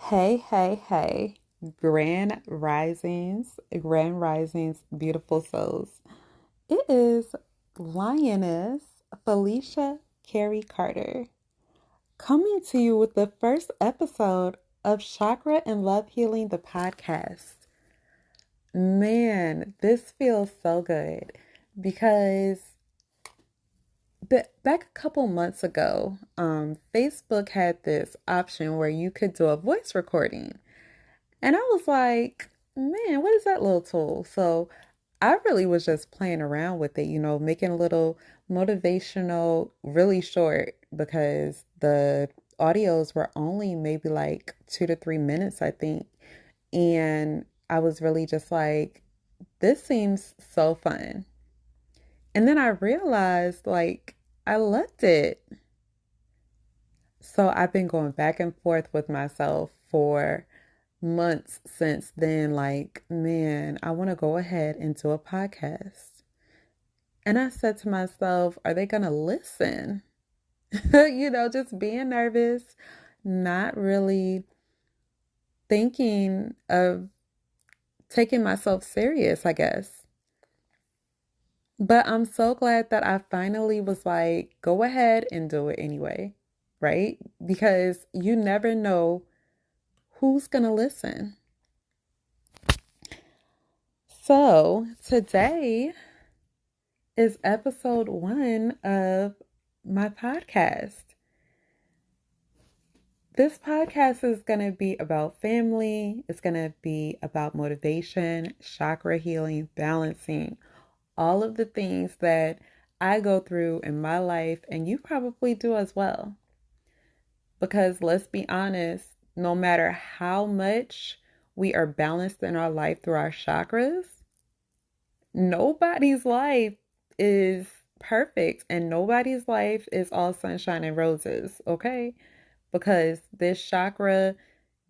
Hey, hey, hey, grand risings, beautiful souls. It is Lioness Felicia Carey Carter coming to you with the first episode of Chakra and Love Healing, the podcast. Man, this feels so good because back a couple months ago, Facebook had this option where you could do a voice recording. And I was like, man, what is that little tool? So I really was just playing around with it, making a little motivational, really short because the audios were only maybe like 2 to 3 minutes, I think. And I was really just like, this seems so fun. And then I realized like I loved it. So I've been going back and forth with myself for months since then, like, man, I want to go ahead and do a podcast. And I said to myself, are they going to listen? Just being nervous, not really thinking of taking myself serious, I guess. But I'm so glad that I finally was like, go ahead and do it anyway, right? Because you never know who's going to listen. So today is episode 1 of my podcast. This podcast is going to be about family. It's going to be about motivation, chakra healing, balancing, all of the things that I go through in my life, and you probably do as well. Because let's be honest, no matter how much we are balanced in our life through our chakras, nobody's life is perfect and nobody's life is all sunshine and roses, okay? Because this chakra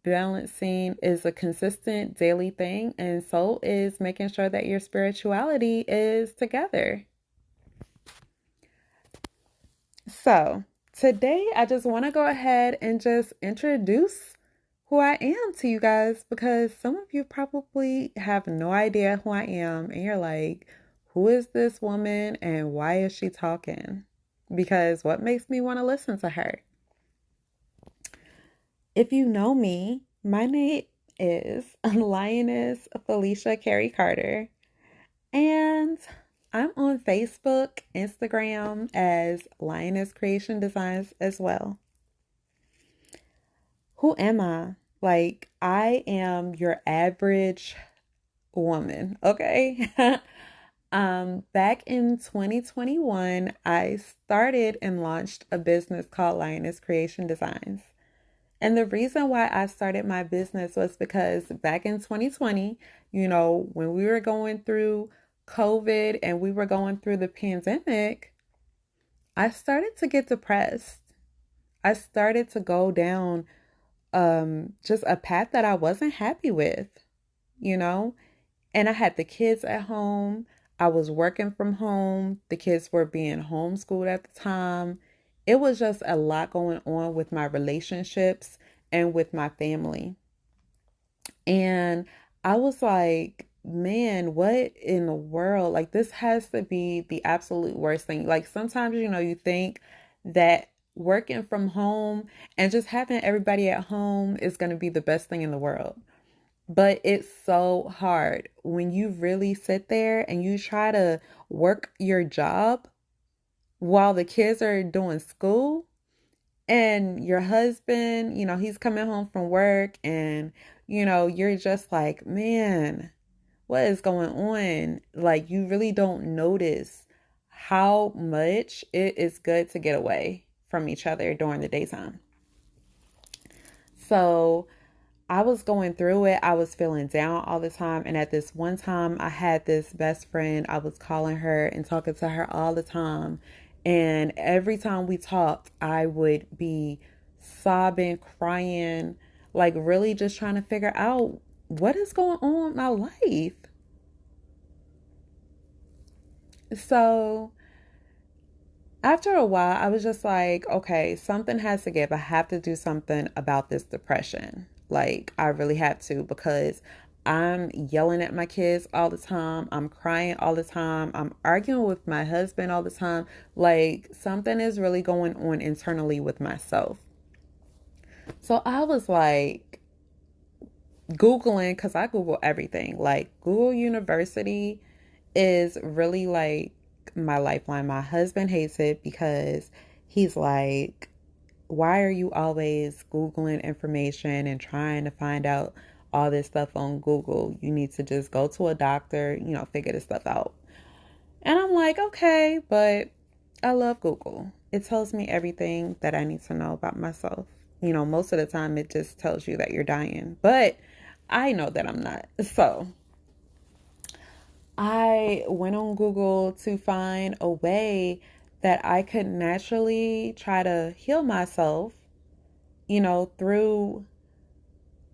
balancing is a consistent daily thing, and so is making sure that your spirituality is together. So today I just want to go ahead and just introduce who I am to you guys, because some of you probably have no idea who I am and you're like, who is this woman and why is she talking? Because what makes me want to listen to her? If you know me, my name is Lioness Felicia Carey Carter, and I'm on Facebook, Instagram as Lioness Creation Designs as well. Who am I? Like, I am your average woman, okay? Back in 2021, I started and launched a business called Lioness Creation Designs. And the reason why I started my business was because back in 2020, when we were going through COVID and we were going through the pandemic, I started to get depressed. I started to go down just a path that I wasn't happy with, and I had the kids at home. I was working from home. The kids were being homeschooled at the time. It was just a lot going on with my relationships and with my family. And I was like, man, what in the world? Like, this has to be the absolute worst thing. Like, sometimes, you think that working from home and just having everybody at home is going to be the best thing in the world. But it's so hard when you really sit there and you try to work your job while the kids are doing school, and your husband, he's coming home from work, and, you're just like, man, what is going on? Like, you really don't notice how much it is good to get away from each other during the daytime. So I was going through it. I was feeling down all the time. And at this one time, I had this best friend. I was calling her and talking to her all the time. And every time we talked, I would be sobbing, crying, like really just trying to figure out what is going on in my life. So after a while, I was just like, okay, something has to give. I have to do something about this depression. Like, I really have to because I'm yelling at my kids all the time. I'm crying all the time. I'm arguing with my husband all the time. Like, something is really going on internally with myself. So I was like Googling, because I Google everything. Like, Google University is really like my lifeline. My husband hates it because he's like, why are you always Googling information and trying to find out all this stuff on Google? You need to just go to a doctor, figure this stuff out. And I'm like, okay, but I love Google. It tells me everything that I need to know about myself. Most of the time it just tells you that you're dying, but I know that I'm not. So I went on Google to find a way that I could naturally try to heal myself, through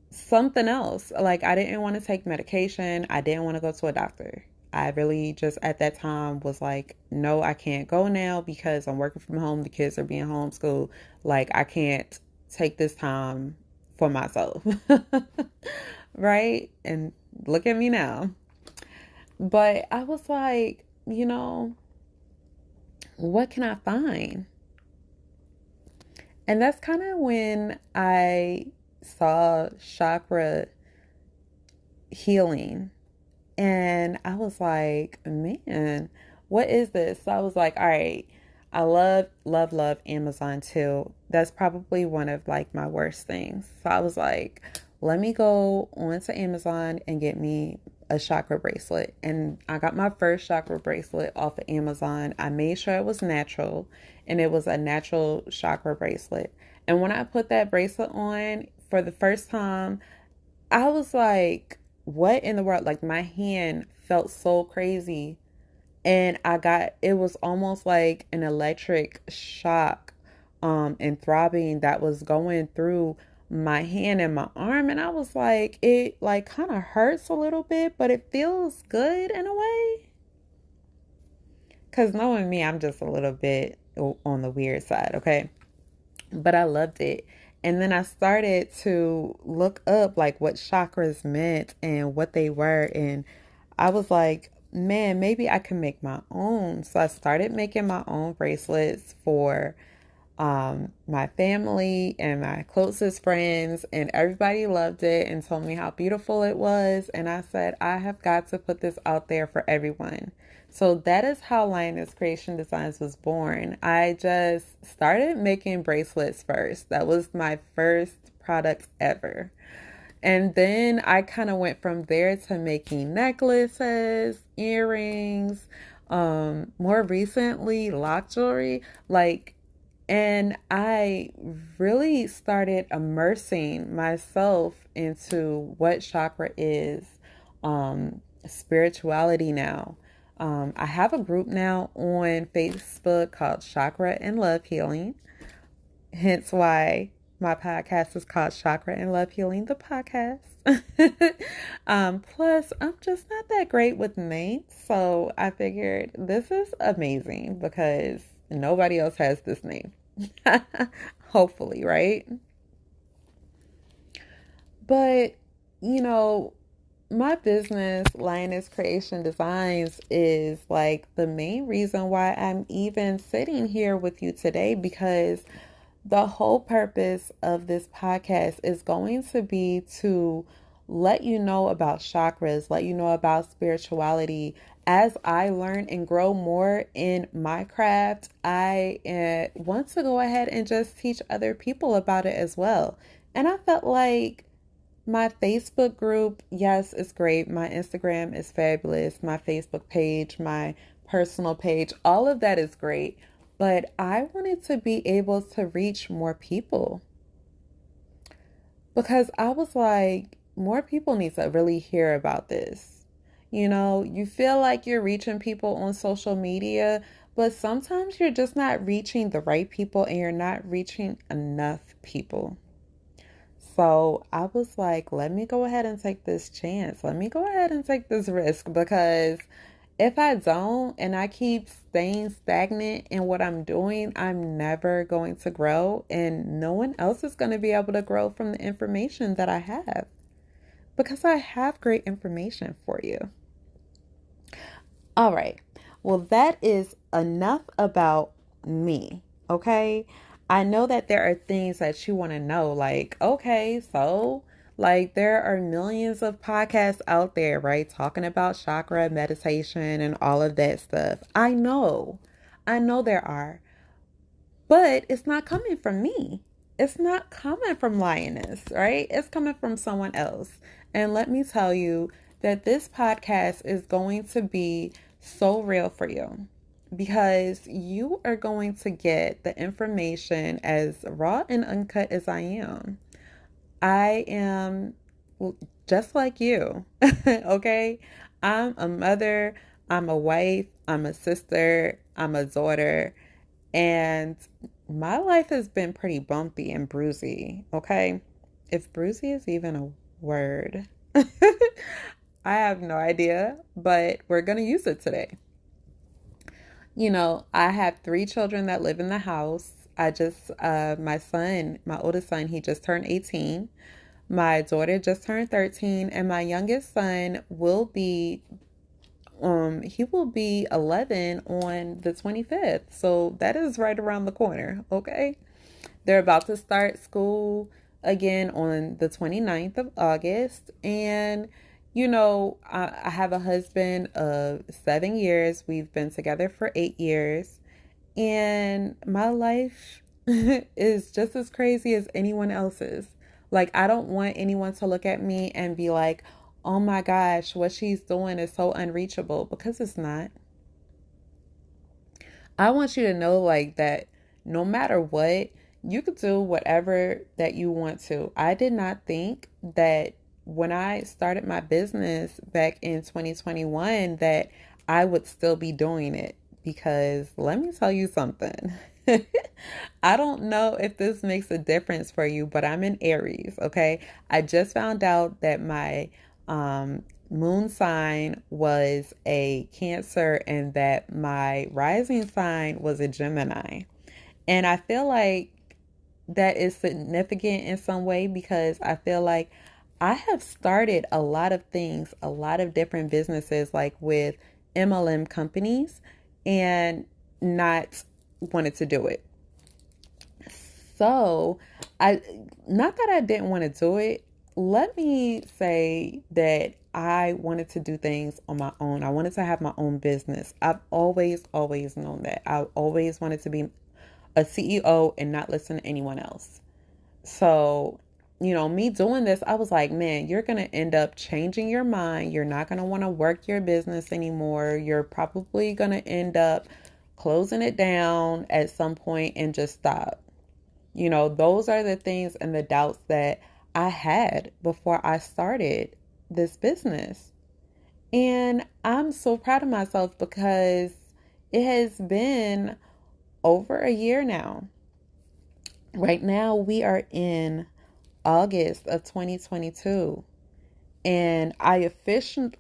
something else. Like, I didn't want to take medication. I didn't want to go to a doctor. I really just at that time was like, no, I can't go now because I'm working from home. The kids are being homeschooled. Like, I can't take this time for myself. Right? And look at me now. But I was like, what can I find? And that's kind of when I saw chakra healing. And I was like, man, what is this? So I was like, all right, I love Amazon too. That's probably one of like my worst things. So I was like, let me go onto Amazon and get me a chakra bracelet. And I got my first chakra bracelet off of Amazon. I made sure it was natural and it was a natural chakra bracelet. And when I put that bracelet on for the first time, I was like, what in the world? Like, my hand felt so crazy. And it was almost like an electric shock and throbbing that was going through my hand and my arm. And I was like, it like kind of hurts a little bit, but it feels good in a way. Because knowing me, I'm just a little bit on the weird side, okay? But I loved it. And then I started to look up like what chakras meant and what they were. And I was like, man, maybe I can make my own. So I started making my own bracelets for my family and my closest friends, and everybody loved it and told me how beautiful it was. And I said, I have got to put this out there for everyone. So that is how Lioness Creation Designs was born. I just started making bracelets first. That was my first product ever. And then I kind of went from there to making necklaces, earrings, more recently, lock jewelry. And I really started immersing myself into what chakra is, spirituality now. I have a group now on Facebook called Chakra and Love Healing, hence why my podcast is called Chakra and Love Healing, the podcast. Plus, I'm just not that great with names, so I figured this is amazing because nobody else has this name. Hopefully, right? But, my business, Lioness Creation Designs, is like the main reason why I'm even sitting here with you today, because the whole purpose of this podcast is going to be to let you know about chakras, let you know about spirituality. As I learn and grow more in my craft, I want to go ahead and just teach other people about it as well. And I felt like my Facebook group, yes, it's great. My Instagram is fabulous. My Facebook page, my personal page, all of that is great. But I wanted to be able to reach more people, because I was like, more people need to really hear about this. You feel like you're reaching people on social media, but sometimes you're just not reaching the right people and you're not reaching enough people. So I was like, let me go ahead and take this chance. Let me go ahead and take this risk, because If I don't and I keep staying stagnant in what I'm doing, I'm never going to grow, and no one else is going to be able to grow from the information that I have because I have great information for you. All right. Well, that is enough about me. Okay. I know that there are things that you want to know. Like, okay, so like there are millions of podcasts out there, right? Talking about chakra meditation and all of that stuff. I know. I know there are. But it's not coming from me. It's not coming from Lioness, right? It's coming from someone else. And let me tell you that this podcast is going to be so real for you because you are going to get the information as raw and uncut as I am. I am just like you, okay? I'm a mother, I'm a wife, I'm a sister, I'm a daughter, and my life has been pretty bumpy and bruisey, okay? If bruisey is even a word, I have no idea, but we're going to use it today. I have three children that live in the house. My son, my oldest son, he just turned 18. My daughter just turned 13, and my youngest son he will be 11 on the 25th. So that is right around the corner, okay? They're about to start school again on the 29th of August. And, I have a husband of 7 years. We've been together for 8 years. And my life is just as crazy as anyone else's. Like, I don't want anyone to look at me and be like, oh my gosh, what she's doing is so unreachable, because it's not. I want you to know, like, that no matter what, you could do whatever that you want to. I did not think that when I started my business back in 2021 that I would still be doing it, because let me tell you something. I don't know if this makes a difference for you, but I'm in Aries, okay? I just found out that my moon sign was a Cancer and that my rising sign was a Gemini. And I feel like that is significant in some way because I feel like I have started a lot of things, a lot of different businesses, like with MLM companies, and not wanted to do it. So, I not that I didn't want to do it. Let me say that I wanted to do things on my own. I wanted to have my own business. I've always known that. I always wanted to be a CEO and not listen to anyone else. So, me doing this, I was like, man, you're going to end up changing your mind. You're not going to want to work your business anymore. You're probably going to end up closing it down at some point and just stop. Those are the things and the doubts that I had before I started this business. And I'm so proud of myself because it has been over a year now. Right now, we are in August of 2022. And I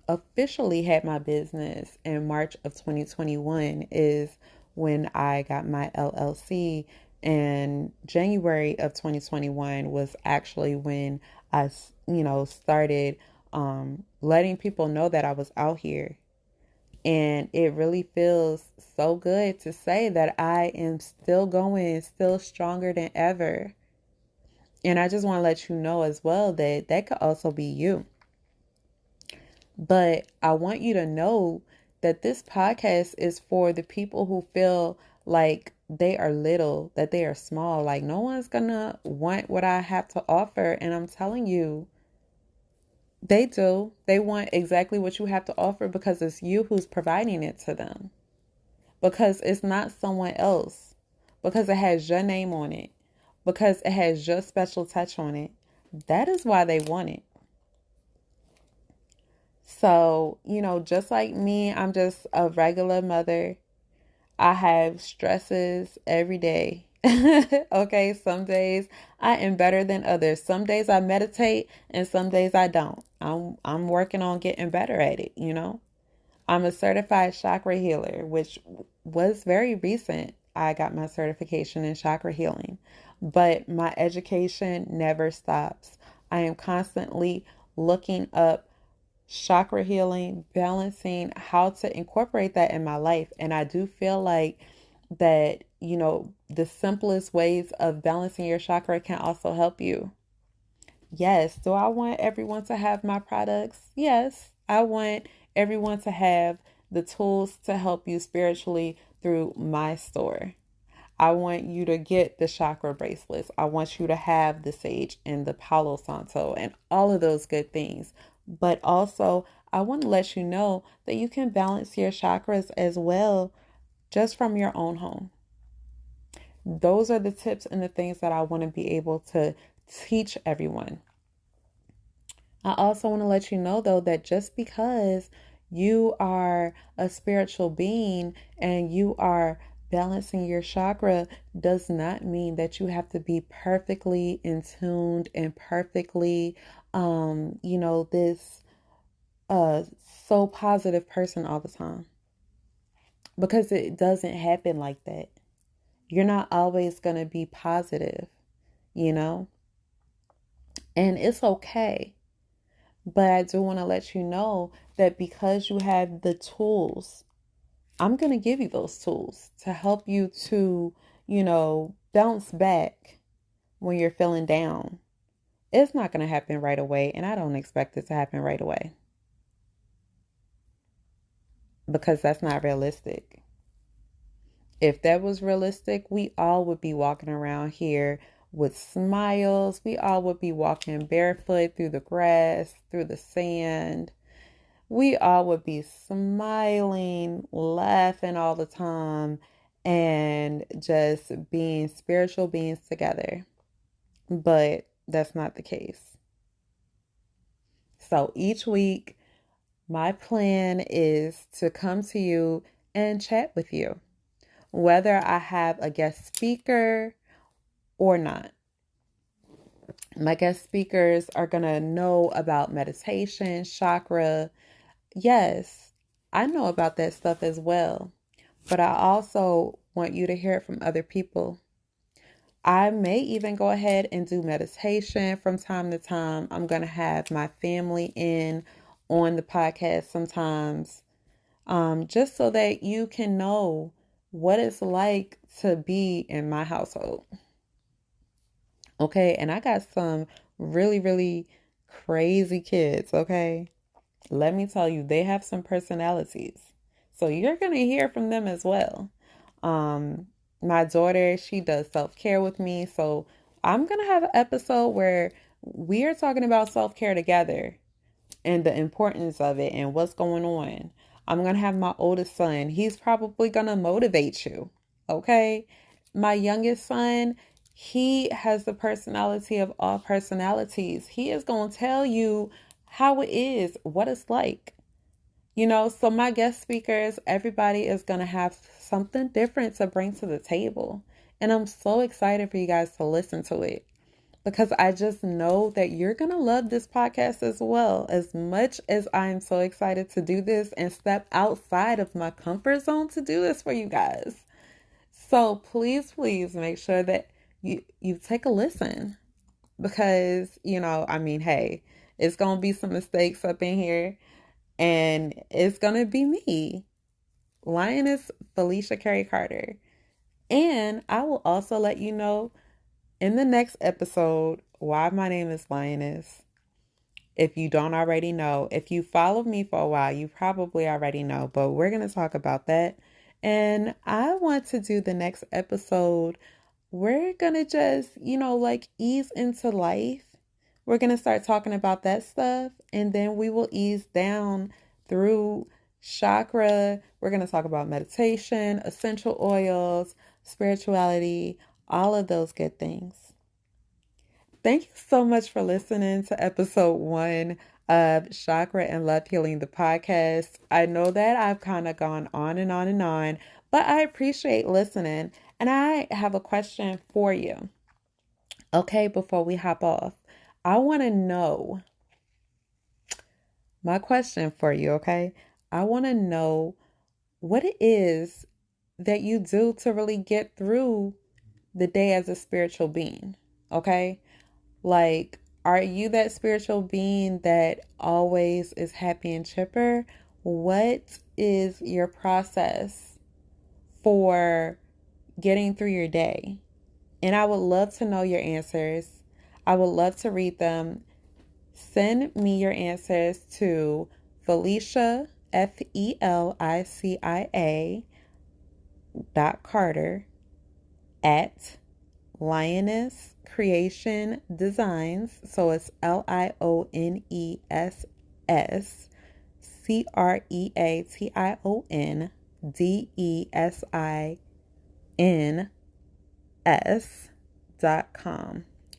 officially had my business in March of 2021 is when I got my LLC. And January of 2021 was actually when I, started letting people know that I was out here. And it really feels so good to say that I am still going, still stronger than ever. And I just want to let you know as well that that could also be you. But I want you to know that this podcast is for the people who feel like they are little, that they are small. Like, no one's gonna want what I have to offer. And I'm telling you, they do. They want exactly what you have to offer because it's you who's providing it to them. Because it's not someone else. Because it has your name on it. Because it has your special touch on it. That is why they want it. So, just like me, I'm just a regular mother. I have stresses every day. Okay, some days I am better than others. Some days I meditate and some days I don't. I'm working on getting better at it. I'm a certified chakra healer, which was very recent. I got my certification in chakra healing, but my education never stops. I am constantly looking up chakra healing, balancing, how to incorporate that in my life. And I do feel like that, the simplest ways of balancing your chakra can also help you. Yes. Do I want everyone to have my products? Yes. I want everyone to have the tools to help you spiritually through my store. I want you to get the chakra bracelets. I want you to have the sage and the Palo Santo and all of those good things. But also, I want to let you know that you can balance your chakras as well just from your own home. Those are the tips and the things that I want to be able to teach everyone. I also want to let you know, though, that just because you are a spiritual being and you are balancing your chakra does not mean that you have to be perfectly in tuned and perfectly, this uh, so positive person all the time. Because it doesn't happen like that. You're not always going to be positive, you know? And it's okay. But I do want to let you know that because you have the tools, I'm going to give you those tools to help you to, bounce back when you're feeling down. It's not going to happen right away, and I don't expect it to happen right away because that's not realistic. If that was realistic, we all would be walking around here with smiles. We all would be walking barefoot through the grass, through the sand. We all would be smiling, laughing all the time, and just being spiritual beings together. But that's not the case. So each week, my plan is to come to you and chat with you, whether I have a guest speaker or not. My guest speakers are going to know about meditation, chakra. Yes, I know about that stuff as well. But I also want you to hear it from other people. I may even go ahead and do meditation from time to time. I'm going to have my family in on the podcast sometimes, just so that you can know what it's like to be in my household. Okay, and I got some really, really crazy kids, okay? Let me tell you, they have some personalities. So you're going to hear from them as well. Um, my daughter, she does self-care with me. So I'm going to have an episode where we are talking about self-care together and the importance of it and what's going on. I'm going to have my oldest son. He's probably going to motivate you. Okay. My youngest son, he has the personality of all personalities. He is going to tell you how it is, what it's like. So my guest speakers, everybody is going to have something different to bring to the table. And I'm so excited for you guys to listen to it because I just know that you're going to love this podcast as well. As much as I'm so excited to do this and step outside of my comfort zone to do this for you guys. So please, please make sure that you take a listen because, hey, it's going to be some mistakes up in here and it's going to be me, Lioness Felicia Carter. And I will also let you know in the next episode why my name is Lioness. If you don't already know, if you followed me for a while, you probably already know, but we're going to talk about that. And I want to do the next episode. We're going to just, ease into life. We're going to start talking about that stuff. And then we will ease down through chakra. We're going to talk about meditation, essential oils, spirituality, all of those good things. Thank you so much for listening to episode 1 of Chakra and Love Healing, the podcast. I know that I've kind of gone on and on and on, but I appreciate listening. And I have a question for you. Okay, before we hop off, I want to know my question for you, okay? I want to know what it is that you do to really get through the day as a spiritual being. Okay? Like, are you that spiritual being that always is happy and chipper? What is your process for getting through your day? And I would love to know your answers. I would love to read them. Send me your answers to Felicia, FELICIA.Carter at Lioness Creation Designs. So it's LIONESS.com.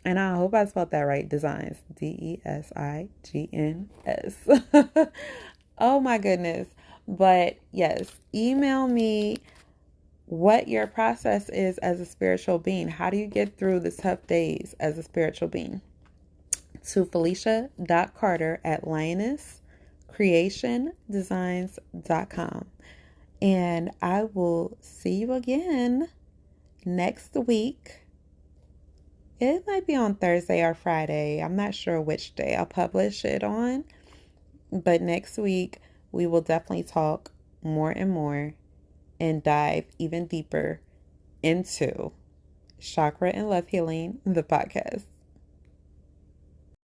And I hope I spelled that right. Designs. DESIGNS. Oh my goodness. But yes, email me what your process is as a spiritual being. How do you get through the tough days as a spiritual being? To Felicia.Carter at Lioness Creation Designs.com. And I will see you again next week. It might be on Thursday or Friday. I'm not sure which day I'll publish it on. But next week, we will definitely talk more and more and dive even deeper into chakra and love healing, the podcast.